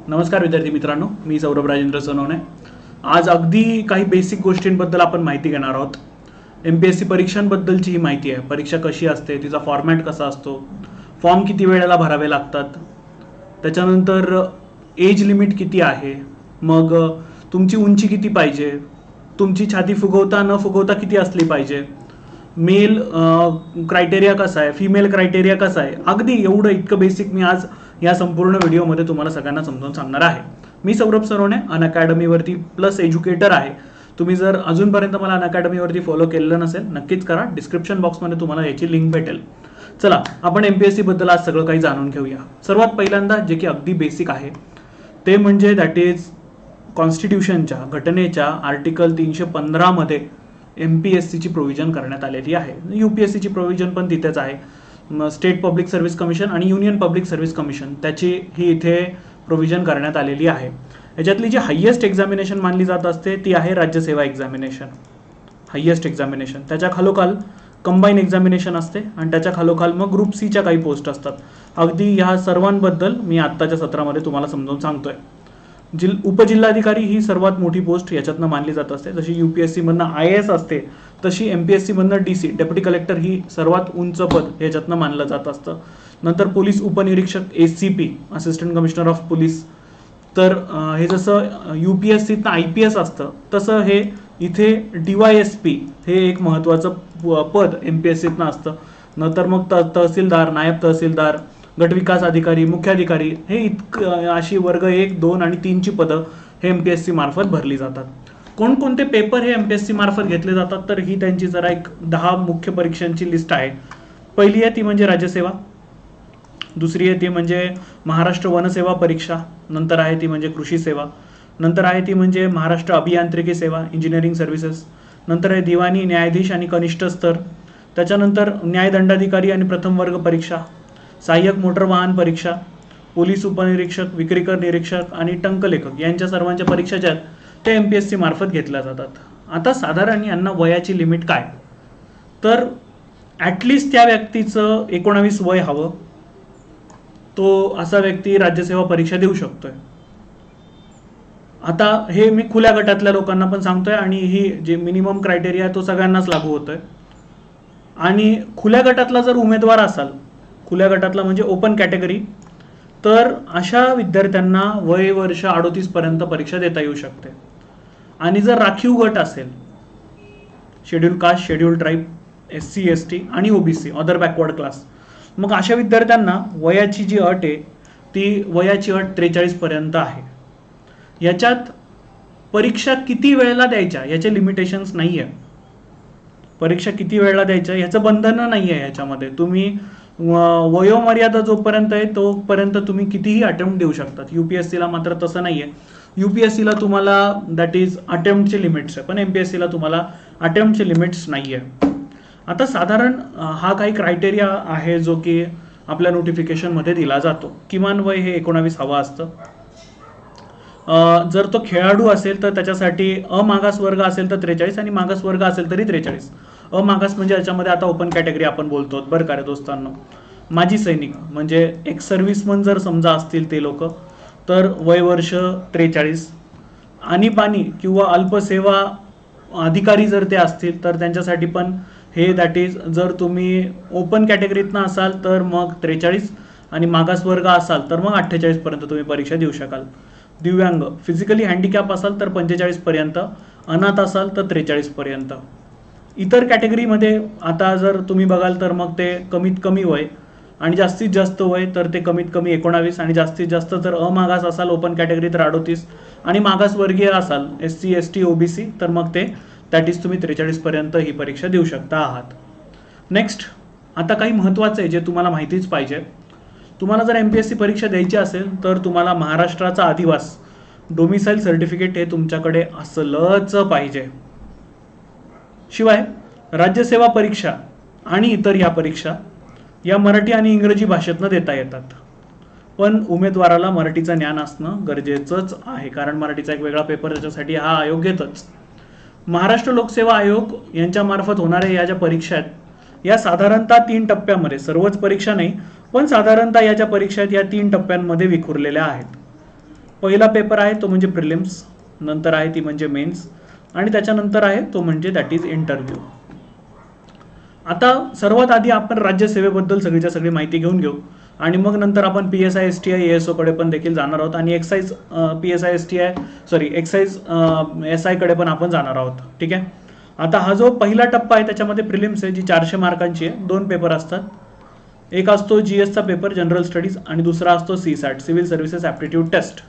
नमस्कार विद्यार्थी मित्रांनो, मी सौरभ राजेंद्र सोनवणे. आज अगदी काही बेसिक गोष्टींबद्दल आपण माहिती घेणार आहोत. MPSC परीक्षांबद्दलची ही माहिती आहे. परीक्षा कशी असते, तिचा फॉर्मॅट कसा असतो, फॉर्म किती वेळेला भरावे लागतात, त्याच्यानंतर एज लिमिट किती आहे, मग तुमची उंची किती पाहिजे, तुमची छाती फुगवता न फुगवता किती असली पाहिजे, मेल क्रायटेरिया कसा आहे, फिमेल क्रायटेरिया कसा आहे, अगदी एवढं इतकं बेसिक मी आज या संपूर्ण व्हिडिओमध्ये तुम्हाला सगळ्यांना समजावून सांगणार आहे. मी सौरभ सोनवणे, अनअकॅडमीवरती प्लस एज्युकेटर आहे. तुम्ही जर अजूनपर्यंत मला अनअकॅडमीवरती फॉलो केलेलं नसेल, नक्कीच करा. डिस्क्रिप्शन बॉक्समध्ये तुम्हाला याची लिंक भेटेल. चला, आपण MPSC बद्दल आज सगळं काही जाणून घेऊया. सर्वात पहिल्यांदा जे की अगदी बेसिक आहे ते म्हणजे दॅट इज कॉन्स्टिट्यूशनच्या घटनेच्या आर्टिकल 315 मध्ये MPSCची प्रोव्हिजन करण्यात आलेली आहे. UPSCची प्रोव्हिजन पण तिथेच आहे. स्टेट पब्लिक सर्व्हिस कमिशन आणि युनियन पब्लिक सर्व्हिस कमिशन त्याची ही इथे प्रोव्हिजन करण्यात आलेली आहे. याच्यातली जी हायेस्ट एक्झामिनेशन मानली जात असते ती आहे राज्यसेवा एक्झामिनेशन, हायेस्ट एक्झामिनेशन. त्याच्या खालोखाल कंबाईन एक्झामिनेशन असते आणि त्याच्या खालोखाल मग ग्रुप सीच्या काही पोस्ट असतात. अगदी ह्या सर्वांबद्दल मी आत्ताच्या सत्रामध्ये तुम्हाला समजावून सांगतोय. उपजिल्हाधिकारी ही सर्वात मोठी पोस्ट याच्यातनं मानली जात असते. जशी UPSC मधनं IAS असते तशी MPSC मधनं DC डेप्युटी कलेक्टर ही सर्वात उंच पद याच्यातनं मानलं जात असतं. नंतर पोलीस उपनिरीक्षक ACP assistant commissioner of police. तर हे जसं UPSCतनं IPS असतं तसं हे इथे DYSP हे एक महत्त्वाचं पद MPSCतनं असतं. नंतर मग तहसीलदार, नायब तहसीलदार, गटविकास अधिकारी, मुख्याधिकारी हे अशी वर्ग 1, 2 आणि 3 ची पदं हे MPSC मार्फत भरली जातात. कोणकोणते पेपर हे MPSC मार्फत घेतले जातात तर ही त्यांची जरा एक 10 मुख्य परीक्षांची लिस्ट आहे. पहिली आहे ती म्हणजे राज्यसेवा, दुसरी आहे ती म्हणजे महाराष्ट्र वनसेवा परीक्षा, नंतर आहे ती म्हणजे कृषी सेवा, नंतर आहे ती म्हणजे महाराष्ट्र अभियांत्रिकी सेवा इंजिनिअरिंग सर्व्हिसेस, नंतर आहे दिवाणी, न्यायाधीश आणि कनिष्ठ स्तर, त्याच्यानंतर न्यायदंडाधिकारी आणि प्रथम वर्ग परीक्षा, सहाय्यक मोटर वाहन परीक्षा, पोलीस उपनिरीक्षक, विक्रीकर निरीक्षक आणि टंकलेखक यांच्या सर्वांच्या परीक्षा ज्या आहेत त्या MPSC मार्फत घेतल्या जातात. आता साधारण यांना वयाची लिमिट काय, तर ॲटलिस्ट त्या व्यक्तीचं 19 वय हवं. तो असा व्यक्ती राज्यसेवा परीक्षा देऊ शकतोय. आता हे मी खुल्या गटातल्या लोकांना पण सांगतोय आणि ही जे मिनिमम क्रायटेरिया आहे तो सगळ्यांनाच लागू होतोय. आणि खुल्या गटातला जर उमेदवार असाल, खुल्या गटातला म्हणजे ओपन कॅटेगरी, तर अशा विद्यार्थ्यांना वय वर्ष 38 पर्यंत परीक्षा देता येऊ शकते. आणि जर राखीव गट असेल, schedule caste, schedule tribe, SC ST आणि OBC अदर बॅकवर्ड क्लास, मग अशा विद्यार्थ्यांना वयाची जी अट आहे ती वयाची अट 43 पर्यंत आहे. याच्यात परीक्षा किती वेळेला द्यायच्या याचे लिमिटेशन्स नाही आहे. परीक्षा किती वेळेला द्यायच्या याचं बंधन नाही आहे याच्यामध्ये. तुम्ही वयोमर्यादा जोपर्यंत आहे तोपर्यंत तुम्ही कितीही अटेम्प्ट देऊ शकतात. UPSCला मात्र तसं नाही आहे. UPSCला तुम्हाला दॅट इज अटेम्प्टचे लिमिट्स आहे, पण MPSCला तुम्हाला अटेम्प्टचे लिमिट्स नाही आहे. आता साधारण हा काही क्रायटेरिया आहे जो की आपल्या नोटिफिकेशनमध्ये दिला जातो. किमान वय हे 19 हवं असतं. जर तो खेळाडू असेल तर त्याच्यासाठी अमागास वर्ग असेल तर 43 आणि मागास वर्ग असेल तरी 43. अमागास म्हणजे याच्यामध्ये आता ओपन कॅटेगरी आपण बोलतो बरं का रे दोस्तांनो. माजी सैनिक म्हणजे एक सर्व्हिसमन जर समजा असतील ते लोक, तर वय वर्ष 43. आणीबाणी किंवा अल्पसेवा अधिकारी जर ते असतील तर त्यांच्यासाठी पण हे दॅट इज, जर तुम्ही ओपन कॅटेगरीतनं असाल तर मग 43 आणि मागास वर्ग असाल तर मग 48 पर्यंत तुम्ही परीक्षा देऊ शकाल. दिव्यांग, फिजिकली हँडिकॅप असाल तर 45 पर्यंत, अनाथ असाल तर 43 पर्यंत. इतर कॅटेगरीमध्ये आता जर तुम्ही बघाल तर मग ते कमीत कमी वय आणि जास्तीत जास्त वय तर ते कमीत कमी 19 आणि जास्तीत जास्त जर अमागास असाल ओपन कॅटेगरी तर 38 आणि मागासवर्गीय असाल SC ST OBC तर मग ते दॅट इज तुम्ही 43 पर्यंत ही परीक्षा देऊ शकता आहात. नेक्स्ट, आता काही महत्त्वाचं आहे जे तुम्हाला माहितीच पाहिजे. तुम्हाला जर MPSC परीक्षा द्यायची असेल तर तुम्हाला महाराष्ट्राचा अधिवास डोमिसाईल सर्टिफिकेट हे तुमच्याकडे असलंच पाहिजे. शिवाय राज्यसेवा परीक्षा आणि इतर या परीक्षा या मराठी आणि इंग्रजी भाषेतनं देता येतात. पण उमेदवाराला मराठीचं ज्ञान असणं गरजेचंच आहे, कारण मराठीचा एक वेगळा पेपर त्याच्यासाठी हा आयोग घेतच. महाराष्ट्र लोकसेवा आयोग यांच्यामार्फत होणाऱ्या या ज्या परीक्षा आहेत या साधारणतः 3 टप्प्यामध्ये, सर्वच परीक्षा नाही पण साधारणतः या ज्या परीक्षा आहेत या 3 टप्प्यांमध्ये विखुरलेल्या आहेत. पहिला पेपर आहे तो म्हणजे प्रिलिम्स, नंतर आहे ती म्हणजे मेन्स, आणि त्याच्यानंतर आहे तो म्हणजे दॅट इज इंटरव्ह्यू. आता सर्वात आधी आपण राज्यसेवेबद्दल सगळीच्या सगळी माहिती घेऊन घेऊ आणि मग नंतर आपण PSI STI ASO कडे पण देखील जाणार आहोत आणि excise PSI STI excise SI कडे पण आपण जाणार आहोत. ठीक आहे. आता हा जो पहिला टप्पा आहे त्याच्यामध्ये प्रिलिम्स आहे जी 400 मार्कांची आहे. 2 पेपर असतात. एक असतो GSचा पेपर जनरल स्टडीज आणि दुसरा असतो CSAT civil services aptitude test.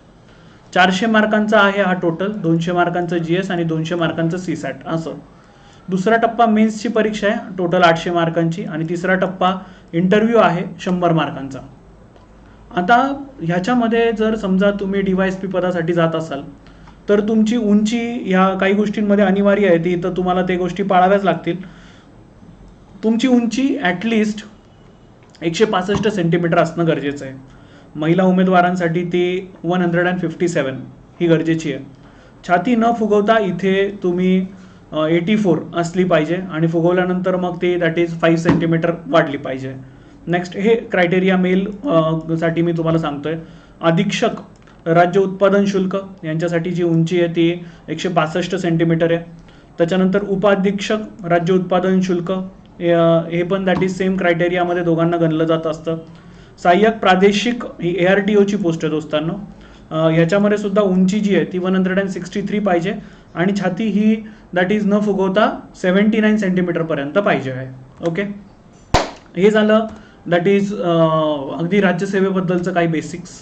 400 मार्कांचा आहे हा टोटल. 200 मार्कांचं GS आणि 200 मार्कांचं CSAT असं. दुसरा टप्पा मेन्सची परीक्षा आहे टोटल 800 मार्कांची आणि तिसरा टप्पा इंटरव्ह्यू आहे 100 मार्कांचा. आता ह्याच्यामध्ये जर समजा तुम्ही DYSP पदासाठी जात असाल तर तुमची उंची ह्या काही गोष्टींमध्ये अनिवार्य आहे ती, तर तुम्हाला ते गोष्टी पाळाव्याच लागतील. तुमची उंची ॲटलिस्ट 165 सेंटीमीटर असणं गरजेचं आहे. महिला उमेदवारांसाठी ती 157 ही गरजेची आहे. छाती न फुगवता इथे तुम्ही 84 असली पाहिजे आणि फुगवल्यानंतर मग ते दॅट इज 5 सेंटीमीटर वाढली पाहिजे. नेक्स्ट हे क्रायटेरिया मेल साठी मी तुम्हाला सांगतोय. अधीक्षक राज्य उत्पादन शुल्क यांच्यासाठी जी उंची आहे ती 162 सेंटीमीटर आहे. त्याच्यानंतर उपाधीक्षक राज्य उत्पादन शुल्क हे पण दॅट इज सेम क्रायटेरियामध्ये दोघांना गणलं जात असतं. सहाय्यक प्रादेशिक ही ARTOची पोस्ट आहे दोस्तांनो. ह्याच्यामध्ये सुद्धा उंची जी आहे ती 163 पाहिजे आणि छाती ही दॅट इज न फुगवता 79 सेंटीमीटरपर्यंत पाहिजे आहे. ओके, हे झालं दॅट इज अगदी राज्यसेवेबद्दलचं काही बेसिक्स.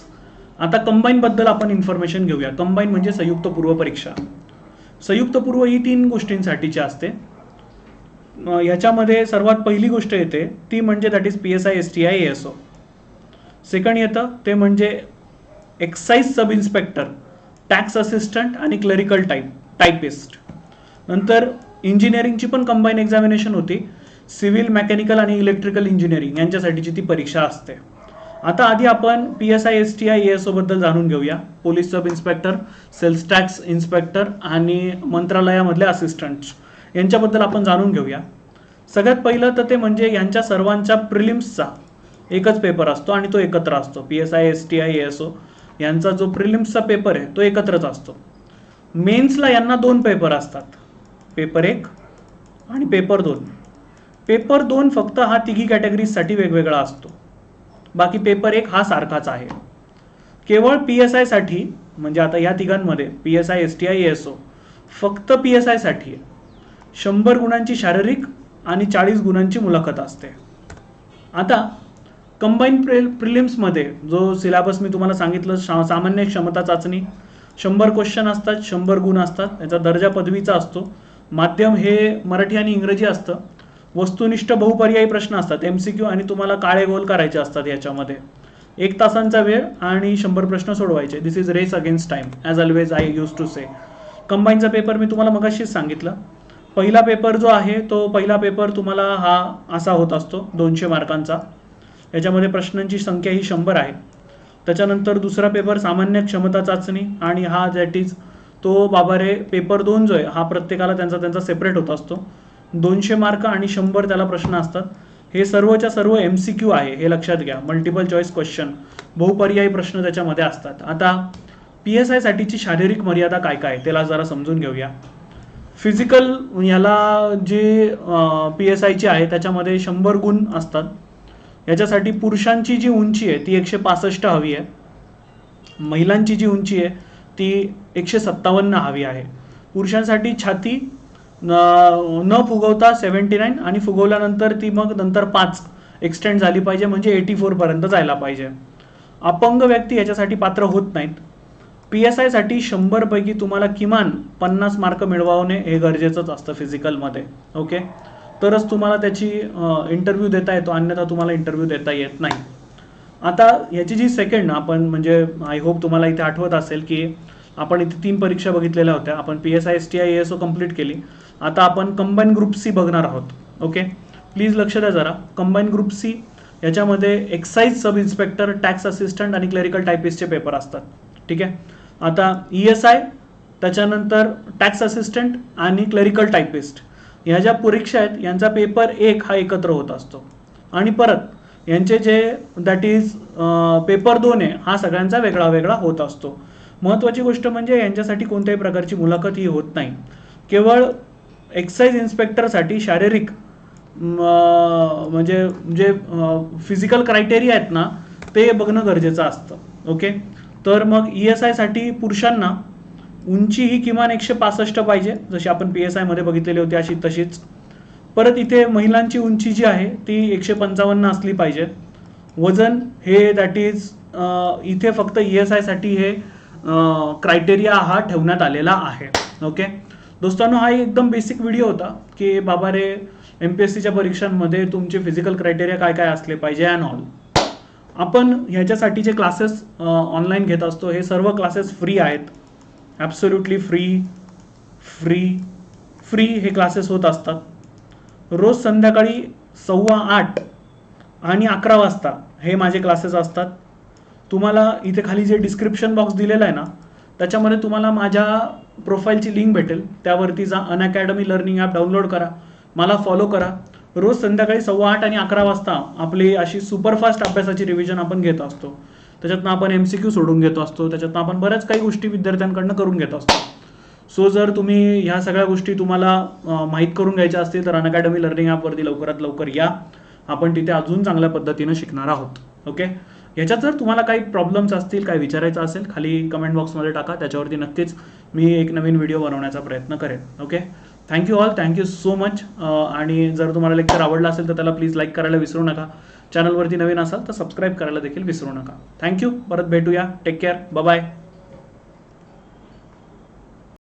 आता कंबाईनबद्दल आपण इन्फॉर्मेशन घेऊया. कंबाईन म्हणजे संयुक्त पूर्व परीक्षा. संयुक्त पूर्व ही 3 गोष्टींसाठीची असते. याच्यामध्ये सर्वात पहिली गोष्ट येते ती म्हणजे that is PSI STI ASO. Second येतं ते म्हणजे excise sub inspector, tax assistant आणि क्लरिकल टायपिस्ट. नंतर इंजिनिअरिंगची पण कंबाईन एक्झामिनेशन होती. सिव्हिल, मेकॅनिकल आणि इलेक्ट्रिकल इंजिनिअरिंग यांच्यासाठीची ती परीक्षा असते. आता आधी आपण PSI STI ASO बद्दल जाणून घेऊया. Police sub inspector, sales tax inspector आणि मंत्रालयामधले असिस्टंट्स यांच्याबद्दल आपण जाणून घेऊया. सगळ्यात पहिलं तर ते म्हणजे यांच्या सर्वांच्या प्रिलिम्सचा एकच पेपर असतो आणि तो एकत्र असतो. PSI STI ASO यांचा जो प्रिलिम्सचा पेपर आहे तो एकत्रच असतो. मेन्सला यांना 2 पेपर असतात, पेपर 1 आणि पेपर 2. पेपर 2 फक्त हा तिघी कॅटेगरीजसाठी वेगवेगळा असतो. बाकी पेपर 1 हा सारखाच आहे. केवळ PSI साठी म्हणजे आता या तिघांमध्ये PSI STI ASO फक्त PSI साठी 100 गुणांची शारीरिक आणि 40 गुणांची मुलाखत असते. आता कंबाईन प्रिलिम्समध्ये जो सिलेबस मी तुम्हाला सांगितलं, सामान्य क्षमता चाचणी 100 क्वेश्चन असतात, 100 गुण असतात. याचा दर्जा पदवीचा असतो. माध्यम हे मराठी आणि इंग्रजी असतं. वस्तुनिष्ठ बहुपर्यायी प्रश्न असतात MCQ आणि तुम्हाला काळे गोल करायचे असतात. याच्यामध्ये 1 तासांचा वेळ आणि 100 प्रश्न सोडवायचे. This is race against time as always I used to say. कंबाईनचा पेपर मी तुम्हाला मगाशीच सांगितलं. पहिला पेपर जो आहे तो पहिला पेपर तुम्हाला हा असा होत असतो 200 मार्कांचा. याच्यामध्ये प्रश्नांची संख्या ही 100 आहे. त्याच्यानंतर दुसरा पेपर सामान्य क्षमता चाचणी आणि हा दॅट इज तो बाबा रे पेपर 2 जो आहे हा प्रत्येकाला त्यांचा सेपरेट होत असतो. 200 मार्क आणि 100 त्याला प्रश्न असतात. हे सर्वच्या सर्व MCQ आहे हे लक्षात घ्या. मल्टिपल चॉईस क्वेश्चन, बहुपर्यायी प्रश्न त्याच्यामध्ये असतात. आता PSI साठीची शारीरिक मर्यादा काय काय त्याला जरा समजून घेऊया. फिजिकल याला जे PSIची आहे त्याच्यामध्ये 100 गुण असतात. याच्यासाठी पुरुषांची जी उंची आहे ती 165 हवी आहे. महिलांची जी उंची आहे ती 157 हवी आहे. पुरुषांसाठी छाती न फुगवता 79 आणि फुगवल्यानंतर ती मग नंतर 5 एक्सटेंड झाली पाहिजे म्हणजे 84 पर्यंत जायला पाहिजे. अपंग व्यक्ती याच्यासाठी पात्र होत नाहीत. PSI साठी 100 पैकी तुम्हाला किमान 50 मार्क मिळवणे हे गरजेचंच असतं फिजिकलमध्ये. ओके, तरच तुम्हाला त्याची इंटरव्ह्यू देता येतो, अन्यथा तुम्हाला इंटरव्ह्यू देता येत नाही. आता याची जी सेकंड आपण म्हणजे आय होप तुम्हाला इथे आठवत असेल की आपण इथे 3 परीक्षा बघितलेल्या होत्या. आपण PSI STI ASO कंप्लीट केली. आता आपण कंबाईन ग्रुप C बघणार आहोत. ओके, प्लीज लक्ष द्या जरा. कंबाईन ग्रुप C याच्यामध्ये excise sub inspector, tax assistant आणि क्लरिकल टायपिस्टचे पेपर असतात. ठीक आहे. आता ESI त्याच्यानंतर टॅक्स असिस्टंट आणि क्लरिकल टायपिस्ट ह्या ज्या परीक्षा आहेत यांचा पेपर 1 हा एकत्र होत असतो आणि परत यांचे जे दॅट इज पेपर 2 आहे हा सगळ्यांचा वेगळा वेगळा होत असतो. महत्त्वाची गोष्ट म्हणजे यांच्यासाठी कोणत्याही प्रकारची मुलाखत ही होत नाही. केवळ एक्साईज इन्स्पेक्टरसाठी शारीरिक म्हणजे जे फिजिकल क्रायटेरिया आहेत ना ते बघणं गरजेचं असतं. ओके, तर मग ESI साठी पुरुषांना उंची ही किमान 165 पाहिजे, जशी आपण PSI मध्ये बघितलेली होती अशी तशीच. परत इथे महिलांची उंची जी आहे ती 155 असली पाहिजे. वजन हे दॅट इज इथे फक्त ESI साठी हे क्रायटेरिया हा ठेवण्यात आलेला आहे. ओके दोस्तांनो, हा एकदम बेसिक व्हिडिओ होता की बाबा रे MPSCच्या परीक्षांमध्ये तुमचे फिजिकल क्रायटेरिया काय काय असले पाहिजे अँड ऑल. आपण ह्याच्यासाठी जे क्लासेस ऑनलाईन घेत असतो हे सर्व क्लासेस फ्री आहेत, ॲब्सोल्युटली फ्री हे क्लासेस होत असतात. रोज संध्याकाळी 8:15 आणि 11 वाजता हे माझे क्लासेस असतात. तुम्हाला इथे खाली जे डिस्क्रिप्शन बॉक्स दिलेला आहे ना त्याच्यामध्ये तुम्हाला माझ्या प्रोफाईलची लिंक भेटेल, त्यावरती जा, अनअकॅडमी लर्निंग ॲप डाउनलोड करा, मला फॉलो करा. रोज संध्याकाळी 8:15 आणि 11 वाजता आपली अशी सुपरफास्ट अभ्यासाची रिव्हिजन आपण घेत असतो. त्याच्यातनं आपण MCQ सोडून घेतो असतो, त्याच्यातनं आपण बऱ्याच काही गोष्टी विद्यार्थ्यांकडनं करून घेत असतो. सो जर तुम्ही ह्या सगळ्या गोष्टी तुम्हाला माहीत करून घ्यायच्या असतील तर अनअकॅडमी लर्निंग ॲपवरती लवकरात लवकर या, आपण तिथे अजून चांगल्या पद्धतीनं शिकणार आहोत. ओके, याच्यात जर तुम्हाला काही प्रॉब्लेम्स असतील, काही विचारायचं असेल खाली कमेंट बॉक्समध्ये टाका, त्याच्यावरती नक्कीच मी एक नवीन व्हिडिओ बनवण्याचा प्रयत्न करेन. Okay, thank you all, thank you so much. आणि जर तुम्हाला लेक्चर आवडला असेल तर त्याला प्लीज लाईक करायला विसरू नका. चॅनलवरती नवीन असाल तर सबस्क्राईब करायला देखील विसरू नका. थँक्यू, परत भेटूया. Take care, bye.